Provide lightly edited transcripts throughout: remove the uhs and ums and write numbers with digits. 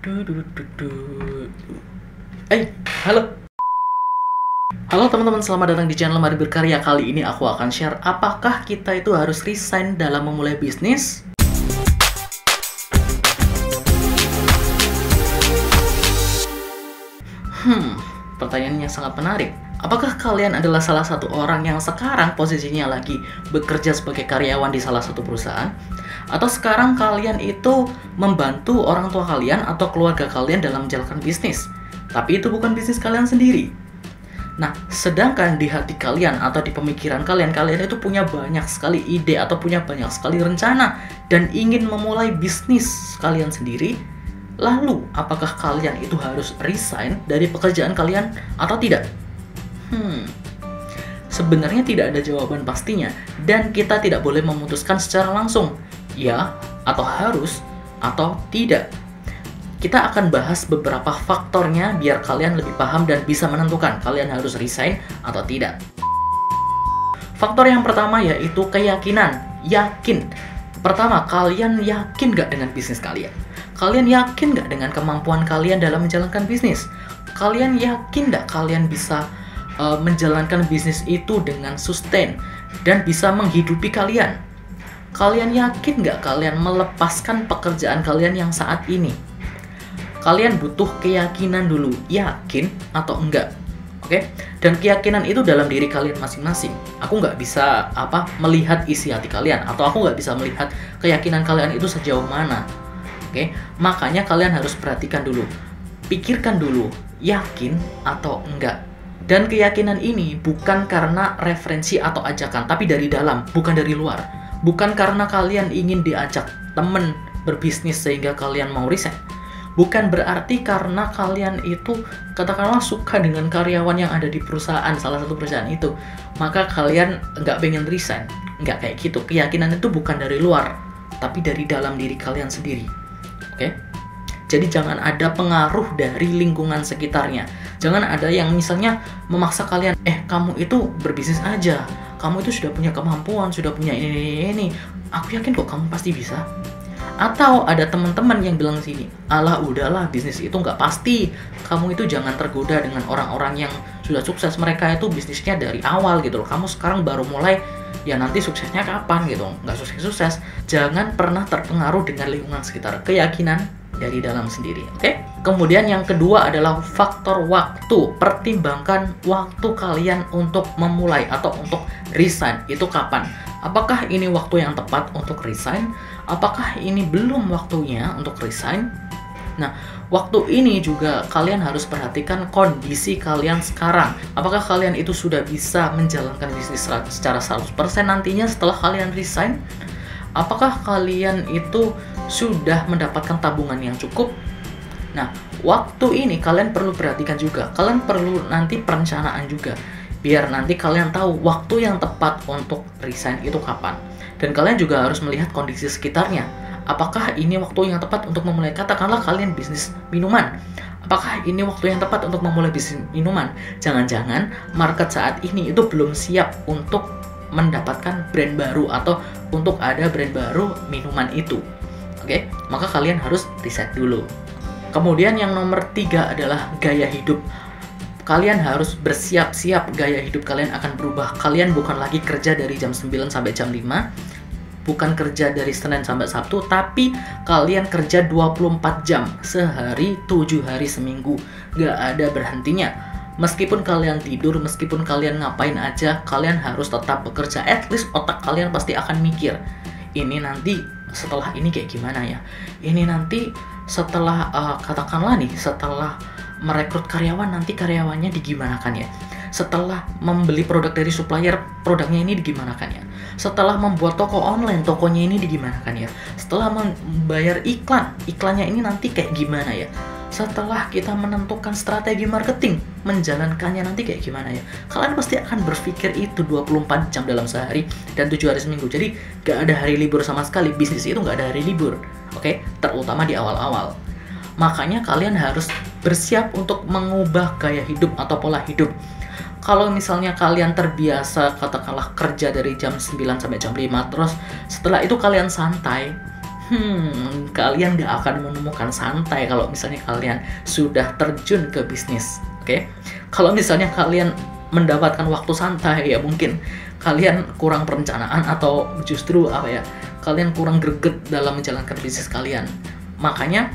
Du, du, du, du. Halo. Halo teman-teman, selamat datang di channel Mari Berkarya. Kali ini aku akan share apakah kita itu harus resign dalam memulai bisnis. Pertanyaannya sangat menarik. Apakah kalian adalah salah satu orang yang sekarang posisinya lagi bekerja sebagai karyawan di salah satu perusahaan? Atau sekarang kalian itu membantu orang tua kalian atau keluarga kalian dalam menjalankan bisnis, tapi itu bukan bisnis kalian sendiri? Nah, sedangkan di hati kalian atau di pemikiran kalian, kalian itu punya banyak sekali ide atau punya banyak sekali rencana dan ingin memulai bisnis kalian sendiri. Lalu, apakah kalian itu harus resign dari pekerjaan kalian atau tidak? Sebenarnya tidak ada jawaban pastinya, dan kita tidak boleh memutuskan secara langsung, ya atau harus atau tidak. Kita akan bahas beberapa faktornya biar kalian lebih paham dan bisa menentukan kalian harus resign atau tidak. Faktor yang pertama yaitu keyakinan. Yakin. Pertama, kalian yakin gak dengan bisnis kalian? Kalian yakin gak dengan kemampuan kalian dalam menjalankan bisnis? Kalian yakin gak kalian bisa menjalankan bisnis itu dengan sustain dan bisa menghidupi kalian? Kalian yakin gak kalian melepaskan pekerjaan kalian yang saat ini? Kalian butuh keyakinan dulu, yakin atau enggak, oke? Dan keyakinan itu dalam diri kalian masing-masing. Aku nggak bisa melihat isi hati kalian, atau aku nggak bisa melihat keyakinan kalian itu sejauh mana, oke? Makanya kalian harus perhatikan dulu, pikirkan dulu, yakin atau enggak. Dan keyakinan ini bukan karena referensi atau ajakan, tapi dari dalam, bukan dari luar. Bukan karena kalian ingin diajak temen berbisnis sehingga kalian mau resign. Bukan berarti karena kalian itu katakanlah suka dengan karyawan yang ada di perusahaan, salah satu perusahaan itu, maka kalian nggak pengen resign. Nggak kayak gitu. Keyakinan itu bukan dari luar, tapi dari dalam diri kalian sendiri. Oke? Jadi jangan ada pengaruh dari lingkungan sekitarnya. Jangan ada yang misalnya memaksa kalian, kamu itu berbisnis aja, kamu itu sudah punya kemampuan, sudah punya ini. Aku yakin kok kamu pasti bisa. Atau ada teman-teman yang bilang sini, alah udahlah, bisnis itu nggak pasti. Kamu itu jangan tergoda dengan orang-orang yang sudah sukses. Mereka itu bisnisnya dari awal gitu loh. Kamu sekarang baru mulai, ya nanti suksesnya kapan gitu. Nggak sukses-sukses. Jangan pernah terpengaruh dengan lingkungan sekitar. Keyakinan dari dalam sendiri, oke? Kemudian yang kedua adalah faktor waktu. Pertimbangkan waktu kalian untuk memulai atau untuk resign. Itu kapan? Apakah ini waktu yang tepat untuk resign? Apakah ini belum waktunya untuk resign? Nah, waktu ini juga kalian harus perhatikan kondisi kalian sekarang. Apakah kalian itu sudah bisa menjalankan bisnis secara 100% nantinya setelah kalian resign? Apakah kalian itu sudah mendapatkan tabungan yang cukup? Nah, waktu ini kalian perlu perhatikan juga. Kalian perlu nanti perencanaan juga. Biar nanti kalian tahu waktu yang tepat untuk resign itu kapan. Dan kalian juga harus melihat kondisi sekitarnya. Apakah ini waktu yang tepat untuk memulai? Katakanlah kalian bisnis minuman. Apakah ini waktu yang tepat untuk memulai bisnis minuman? Jangan-jangan market saat ini itu belum siap untuk mendapatkan brand baru atau untuk ada brand baru minuman itu. Oke? Maka kalian harus riset dulu. Kemudian yang nomor 3 adalah gaya hidup. Kalian harus bersiap-siap, gaya hidup kalian akan berubah. Kalian bukan lagi kerja dari jam 9 sampai jam 5, bukan kerja dari Senin sampai Sabtu, tapi kalian kerja 24 jam, sehari 7 hari seminggu. Gak ada berhentinya. Meskipun kalian tidur, meskipun kalian ngapain aja, kalian harus tetap bekerja. At least otak kalian pasti akan mikir, ini nanti setelah ini kayak gimana ya? Ini nanti setelah, katakanlah nih, setelah merekrut karyawan, nanti karyawannya digimanakan ya? Setelah membeli produk dari supplier, produknya ini digimanakan ya? Setelah membuat toko online, tokonya ini digimanakan ya? Setelah membayar iklan, iklannya ini nanti kayak gimana ya? Setelah kita menentukan strategi marketing, menjalankannya nanti kayak gimana ya? Kalian pasti akan berpikir itu 24 jam dalam sehari dan 7 hari seminggu. Jadi gak ada hari libur sama sekali. Bisnis itu gak ada hari libur, oke? Terutama di awal-awal. Makanya kalian harus bersiap untuk mengubah gaya hidup atau pola hidup. Kalau misalnya kalian terbiasa katakanlah kerja dari jam 9 sampai jam 5, terus setelah itu kalian santai, kalian nggak akan menemukan santai kalau misalnya kalian sudah terjun ke bisnis. Oke, kalau misalnya kalian mendapatkan waktu santai, ya mungkin kalian kurang perencanaan atau justru kalian kurang greget dalam menjalankan bisnis kalian. Makanya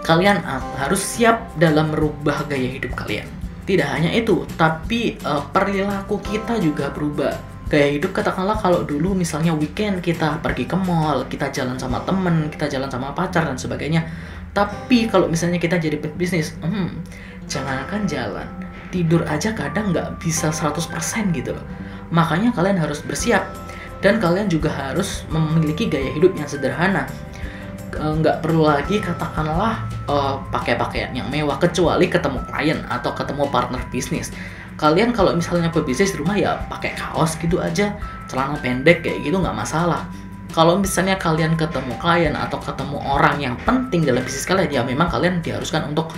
kalian harus siap dalam merubah gaya hidup kalian. Tidak hanya itu, tapi perilaku kita juga berubah. Gaya hidup, katakanlah kalau dulu misalnya weekend kita pergi ke mall, kita jalan sama temen, kita jalan sama pacar dan sebagainya. Tapi kalau misalnya kita jadi bisnis, jangankan jalan, tidur aja kadang nggak bisa 100% gitu loh. Makanya kalian harus bersiap, dan kalian juga harus memiliki gaya hidup yang sederhana. Nggak perlu lagi katakanlah pakai pakaian yang mewah, kecuali ketemu klien atau ketemu partner bisnis. Kalian kalau misalnya berbisnis di rumah ya pakai kaos gitu aja, celana pendek kayak gitu nggak masalah. Kalau misalnya kalian ketemu klien atau ketemu orang yang penting dalam bisnis kalian, ya memang kalian diharuskan untuk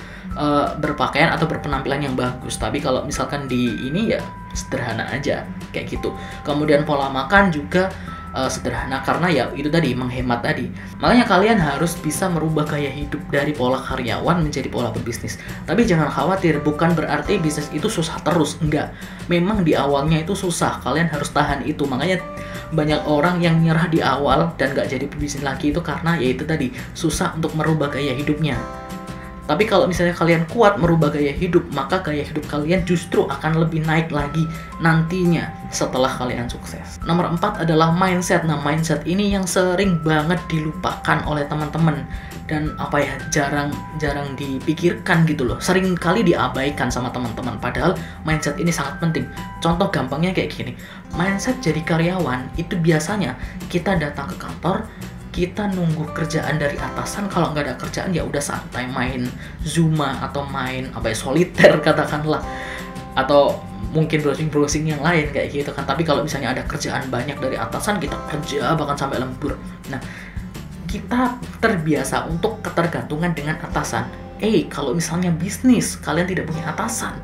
berpakaian atau berpenampilan yang bagus. Tapi kalau misalkan di ini ya sederhana aja kayak gitu. Kemudian pola makan juga sederhana, karena ya itu tadi, menghemat tadi. Makanya kalian harus bisa merubah gaya hidup dari pola karyawan menjadi pola berbisnis. Tapi jangan khawatir, bukan berarti bisnis itu susah terus, enggak. Memang di awalnya itu susah, kalian harus tahan itu. Makanya banyak orang yang nyerah di awal dan gak jadi pebisnis lagi itu karena ya itu tadi, susah untuk merubah gaya hidupnya. Tapi kalau misalnya kalian kuat merubah gaya hidup, maka gaya hidup kalian justru akan lebih naik lagi nantinya setelah kalian sukses. Nomor 4 adalah mindset. Nah, mindset ini yang sering banget dilupakan oleh teman-teman dan jarang dipikirkan gitu loh. Sering kali diabaikan sama teman-teman, padahal mindset ini sangat penting. Contoh gampangnya kayak gini. Mindset jadi karyawan itu biasanya kita datang ke kantor, kita nunggu kerjaan dari atasan. Kalau nggak ada kerjaan ya udah santai main Zuma atau main soliter katakanlah, atau mungkin browsing yang lain kayak gitu kan. Tapi kalau misalnya ada kerjaan banyak dari atasan, kita kerja bahkan sampai lembur. Nah, kita terbiasa untuk ketergantungan dengan atasan. Kalau misalnya bisnis kalian tidak punya atasan,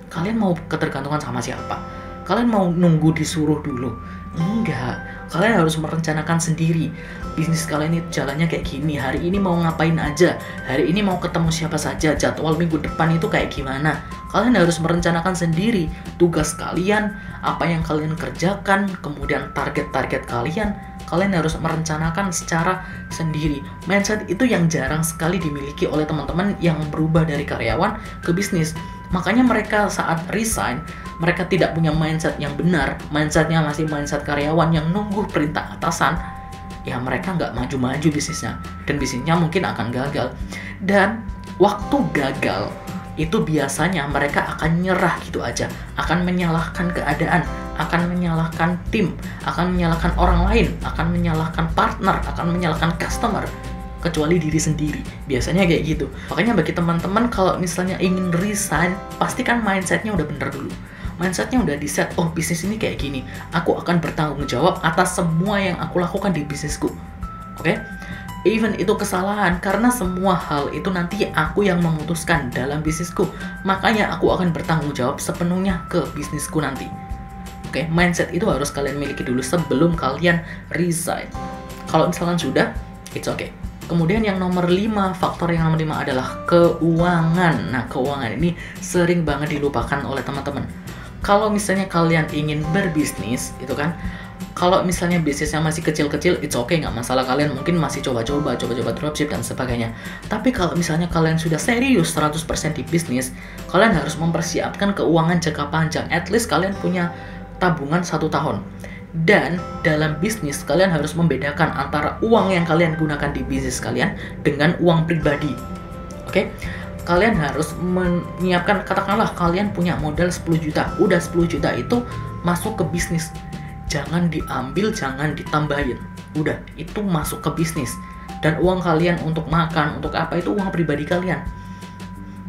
kalian mau ketergantungan sama siapa? Kalian mau nunggu disuruh dulu? Enggak, kalian harus merencanakan sendiri. Bisnis kalian ini jalannya kayak gini, hari ini mau ngapain aja, hari ini mau ketemu siapa saja, jadwal minggu depan itu kayak gimana. Kalian harus merencanakan sendiri tugas kalian, apa yang kalian kerjakan, kemudian target-target kalian harus merencanakan secara sendiri. Mindset itu yang jarang sekali dimiliki oleh teman-teman yang berubah dari karyawan ke bisnis. Makanya mereka saat resign, mereka tidak punya mindset yang benar. Mindsetnya masih mindset karyawan yang nunggu perintah atasan. Ya mereka nggak maju-maju bisnisnya, dan bisnisnya mungkin akan gagal. Dan waktu gagal itu biasanya mereka akan nyerah gitu aja, akan menyalahkan keadaan, akan menyalahkan tim, akan menyalahkan orang lain, akan menyalahkan partner, akan menyalahkan customer, kecuali diri sendiri. Biasanya kayak gitu. Makanya bagi teman-teman kalau misalnya ingin resign, pastikan mindsetnya udah bener dulu. Mindsetnya udah di set, bisnis ini kayak gini, aku akan bertanggung jawab atas semua yang aku lakukan di bisnisku. Oke? Even itu kesalahan, karena semua hal itu nanti aku yang memutuskan dalam bisnisku. Makanya aku akan bertanggung jawab sepenuhnya ke bisnisku nanti. Oke? Mindset itu harus kalian miliki dulu sebelum kalian resign. Kalau misalkan sudah, it's okay. Kemudian yang nomor 5, faktor yang nomor 5 adalah keuangan. Nah, keuangan ini sering banget dilupakan oleh teman-teman. Kalau misalnya kalian ingin berbisnis, itu kan, kalau misalnya bisnisnya masih kecil-kecil, it's okay, nggak masalah. Kalian mungkin masih coba-coba dropship dan sebagainya. Tapi kalau misalnya kalian sudah serius 100% di bisnis, kalian harus mempersiapkan keuangan jangka panjang. At least kalian punya tabungan 1 tahun. Dan dalam bisnis, kalian harus membedakan antara uang yang kalian gunakan di bisnis kalian dengan uang pribadi. Oke? Kalian harus menyiapkan, katakanlah kalian punya modal 10 juta. Udah 10 juta itu masuk ke bisnis. Jangan diambil, jangan ditambahin. Udah, itu masuk ke bisnis. Dan uang kalian untuk makan, untuk apa, itu uang pribadi kalian.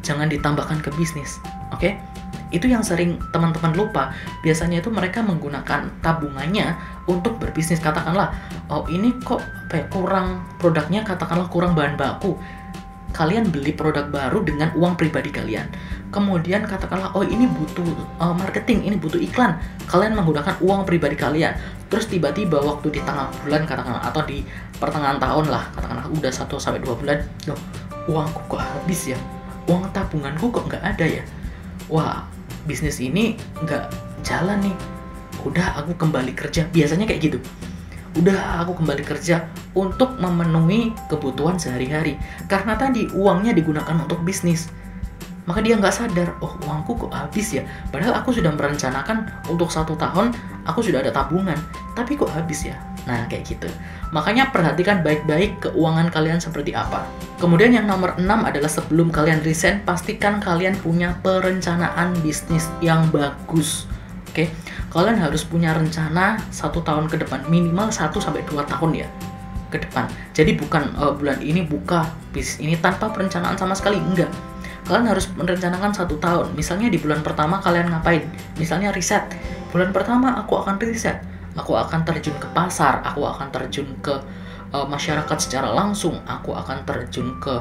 Jangan ditambahkan ke bisnis. Oke? Itu yang sering teman-teman lupa. Biasanya itu mereka menggunakan tabungannya untuk berbisnis. Katakanlah, ini kok kurang produknya, katakanlah kurang bahan baku. kalian beli produk baru dengan uang pribadi kalian. Kemudian katakanlah, oh ini butuh marketing, ini butuh iklan. Kalian menggunakan uang pribadi kalian. Terus tiba-tiba waktu di tengah bulan katakanlah, atau di pertengahan tahun lah, katakanlah udah 1-2 bulan, loh uangku kok habis ya? Uang tabunganku kok nggak ada ya? Wah, bisnis ini nggak jalan nih. Udah aku kembali kerja. Biasanya kayak gitu. Udah aku kembali kerja untuk memenuhi kebutuhan sehari-hari. Karena tadi uangnya digunakan untuk bisnis. Maka dia nggak sadar, oh uangku kok habis ya. Padahal aku sudah merencanakan untuk 1 tahun, aku sudah ada tabungan. Tapi kok habis ya? Nah kayak gitu. Makanya perhatikan baik-baik keuangan kalian seperti apa. Kemudian yang nomor 6 adalah sebelum kalian resign, pastikan kalian punya perencanaan bisnis yang bagus. Oke, kalian harus punya rencana 1 tahun ke depan, minimal 1-2 tahun ya ke depan. Jadi bukan bulan ini buka bisnis ini tanpa perencanaan sama sekali, enggak. Kalian harus merencanakan 1 tahun. Misalnya di bulan pertama kalian ngapain? Misalnya riset. Bulan pertama aku akan riset. Aku akan terjun ke pasar, aku akan terjun ke masyarakat secara langsung, aku akan terjun ke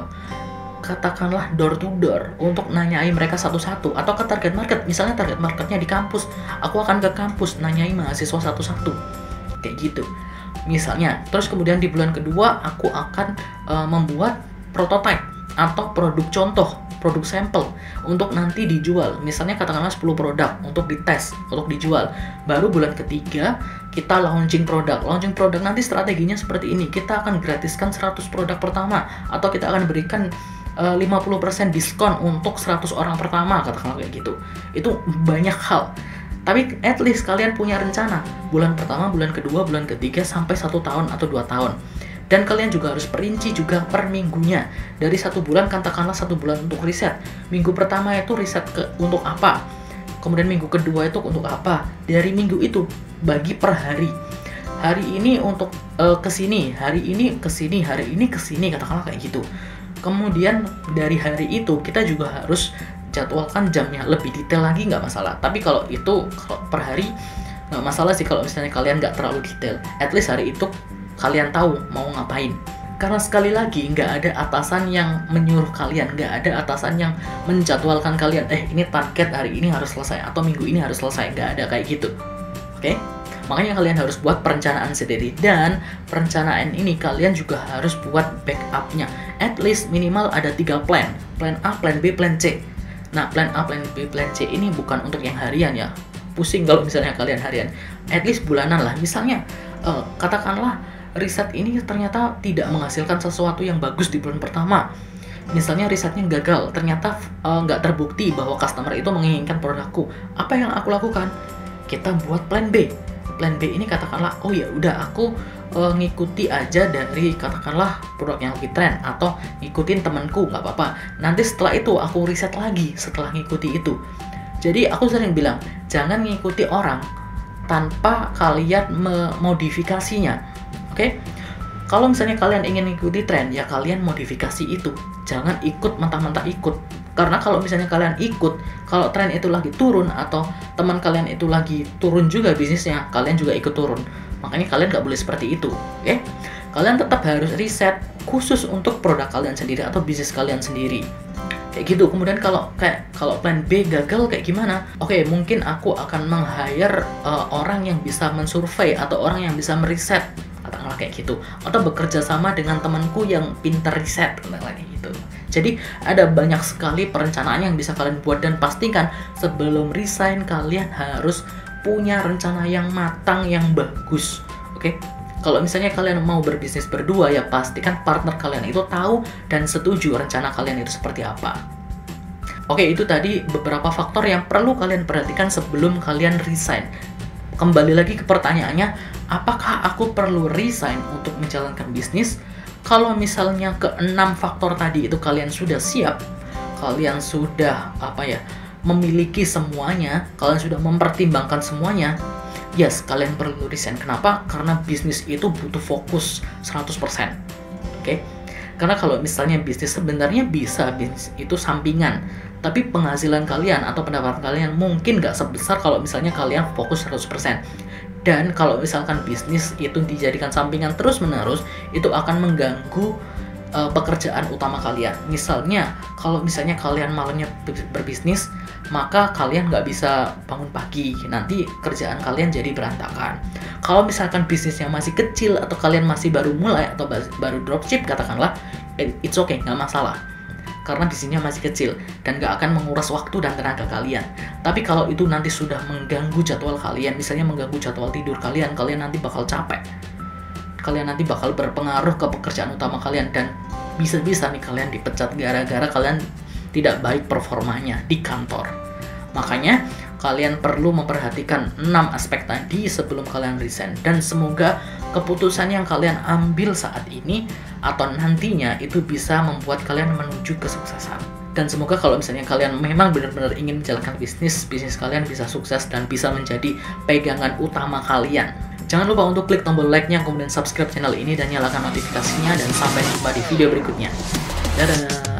katakanlah door to door untuk nanyai mereka satu-satu, atau ke target market. Misalnya target marketnya di kampus, aku akan ke kampus nanyai mahasiswa satu-satu kayak gitu misalnya. Terus kemudian di bulan kedua aku akan membuat prototype atau produk contoh, produk sampel untuk nanti dijual. Misalnya katakanlah 10 produk untuk dites, untuk dijual. Baru bulan ketiga kita launching produk. Launching produk nanti strateginya seperti ini. Kita akan gratiskan 100 produk pertama, atau kita akan berikan 50% diskon untuk 100 orang pertama, katakanlah kayak gitu. Itu banyak hal. Tapi at least kalian punya rencana. Bulan pertama, bulan kedua, bulan ketiga, sampai 1 tahun atau 2 tahun. Dan kalian juga harus perinci juga per minggunya. Dari 1 bulan, katakanlah 1 bulan untuk riset. Minggu pertama itu riset untuk apa? Kemudian minggu kedua itu untuk apa? Dari minggu itu, bagi per hari. Hari ini untuk kesini, hari ini kesini, hari ini kesini, katakanlah kayak gitu. Kemudian dari hari itu kita juga harus jadwalkan jamnya lebih detail lagi, nggak masalah. Tapi kalau per hari nggak masalah sih kalau misalnya kalian nggak terlalu detail. At least hari itu kalian tahu mau ngapain. Karena sekali lagi nggak ada atasan yang menyuruh kalian, nggak ada atasan yang menjadwalkan kalian. Ini target hari ini harus selesai atau minggu ini harus selesai, nggak ada kayak gitu. Oke? Makanya kalian harus buat perencanaan sendiri, dan perencanaan ini kalian juga harus buat backupnya. At least minimal ada 3 plan. Plan A, plan B, plan C. Nah, plan A, plan B, plan C ini bukan untuk yang harian ya. Pusing kalau misalnya kalian harian. At least bulanan lah. Misalnya, katakanlah riset ini ternyata tidak menghasilkan sesuatu yang bagus di bulan pertama. Misalnya risetnya gagal, ternyata nggak terbukti bahwa customer itu menginginkan produkku. Apa yang aku lakukan? Kita buat plan B. Plan B ini katakanlah, oh ya udah aku ngikuti aja dari katakanlah produk yang lagi tren, atau ngikutin temanku, nggak apa-apa. Nanti setelah itu aku riset lagi setelah ngikuti itu. Jadi aku sering bilang, jangan ngikuti orang tanpa kalian memodifikasinya. Oke? Kalau misalnya kalian ingin ngikuti tren, ya kalian modifikasi itu. Jangan ikut mentah-mentah ikut. Karena kalau misalnya kalian ikut, kalau tren itu lagi turun atau teman kalian itu lagi turun juga bisnisnya, kalian juga ikut turun. Makanya kalian nggak boleh seperti itu, oke? Kalian tetap harus riset khusus untuk produk kalian sendiri atau bisnis kalian sendiri. Kayak gitu. Kemudian kalau plan B gagal kayak gimana? Oke, mungkin aku akan meng-hire orang yang bisa mensurvey atau orang yang bisa meriset, katakanlah kayak gitu, atau bekerja sama dengan temanku yang pintar riset, katakanlah kayak gitu. Jadi ada banyak sekali perencanaan yang bisa kalian buat, dan pastikan sebelum resign kalian harus punya rencana yang matang, yang bagus. Oke? Kalau misalnya kalian mau berbisnis berdua, ya pastikan partner kalian itu tahu dan setuju rencana kalian itu seperti apa. Oke, itu tadi beberapa faktor yang perlu kalian perhatikan sebelum kalian resign. Kembali lagi ke pertanyaannya, apakah aku perlu resign untuk menjalankan bisnis? Kalau misalnya ke-6 faktor tadi itu kalian sudah siap, kalian sudah memiliki semuanya, kalian sudah mempertimbangkan semuanya, yes, kalian perlu resign. Kenapa? Karena bisnis itu butuh fokus 100%. Oke? Karena kalau misalnya bisnis sebenarnya bisa bisnis itu sampingan, tapi penghasilan kalian atau pendapatan kalian mungkin nggak sebesar kalau misalnya kalian fokus 100%. Dan kalau misalkan bisnis itu dijadikan sampingan terus-menerus, itu akan mengganggu pekerjaan utama kalian. Misalnya, kalau misalnya kalian malamnya berbisnis, maka kalian nggak bisa bangun pagi, nanti kerjaan kalian jadi berantakan. Kalau misalkan bisnisnya masih kecil atau kalian masih baru mulai atau baru dropship katakanlah, it's okay, nggak masalah. Karena bisnisnya masih kecil dan nggak akan menguras waktu dan tenaga kalian. Tapi kalau itu nanti sudah mengganggu jadwal kalian, misalnya mengganggu jadwal tidur kalian, kalian nanti bakal capek. Kalian nanti bakal berpengaruh ke pekerjaan utama kalian dan bisa-bisa nih kalian dipecat gara-gara kalian tidak baik performanya di kantor. Makanya kalian perlu memperhatikan 6 aspek tadi sebelum kalian resign, dan semoga keputusan yang kalian ambil saat ini atau nantinya itu bisa membuat kalian menuju kesuksesan. Dan semoga kalau misalnya kalian memang benar-benar ingin menjalankan bisnis kalian bisa sukses dan bisa menjadi pegangan utama kalian. Jangan lupa untuk klik tombol like-nya, kemudian subscribe channel ini dan nyalakan notifikasinya, dan sampai jumpa di video berikutnya. Dadah!